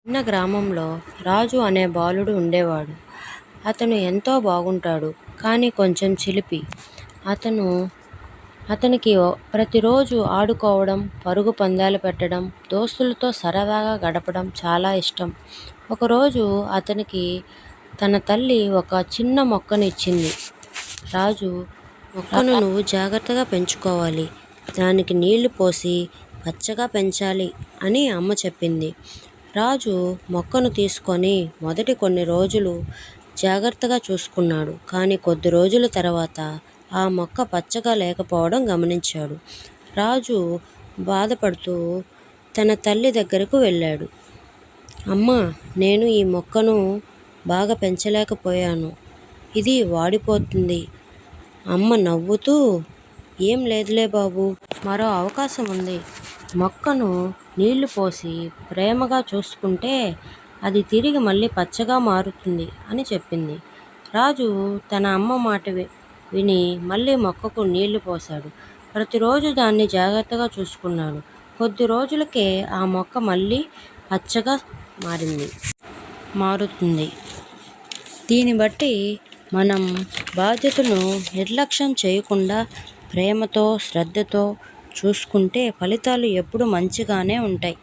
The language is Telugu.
చిన్న గ్రామంలో రాజు అనే బాలుడు ఉండేవాడు. అతను ఎంతో బాగుంటాడు, కానీ కొంచెం చిలిపి. అతను అతనికి ప్రతిరోజు ఆడుకోవడం, పరుగు పందాలు పెట్టడం, దోస్తులతో సరదాగా గడపడం చాలా ఇష్టం. ఒకరోజు అతనికి తన తల్లి ఒక చిన్న మొక్కను ఇచ్చింది. రాజు, మొక్కను నువ్వు జాగ్రత్తగా పెంచుకోవాలి, దానికి నీళ్లు పోసి పచ్చగా పెంచాలి అని అమ్మ చెప్పింది. రాజు మొక్కను తీసుకొని మొదటి కొన్ని రోజులు జాగ్రత్తగా చూసుకున్నాడు. కానీ కొద్ది రోజుల తర్వాత ఆ మొక్క పచ్చగా లేకపోవడం గమనించాడు. రాజు బాధపడుతూ తన తల్లి దగ్గరకు వెళ్ళాడు. అమ్మా, నేను ఈ మొక్కను బాగా పెంచలేకపోయాను, ఇది వాడిపోతుంది. అమ్మ నవ్వుతూ, ఏం లేదులే బాబు, మరో అవకాశం ఉంది. మొక్కను నీళ్లు పోసి ప్రేమగా చూసుకుంటే అది తిరిగి మళ్ళీ పచ్చగా మారుతుంది అని చెప్పింది. రాజు తన అమ్మ మాట విని మళ్ళీ మొక్కకు నీళ్లు పోశాడు. ప్రతిరోజు దాన్ని జాగ్రత్తగా చూసుకున్నాడు. కొద్ది రోజులకే ఆ మొక్క మళ్ళీ పచ్చగా మారుతుంది. దీన్ని బట్టి మనం బాధ్యతను నిర్లక్ష్యం చేయకుండా ప్రేమతో, శ్రద్ధతో చూసుకుంటే ఫలితాలు ఎప్పుడూ మంచిగానే ఉంటాయి.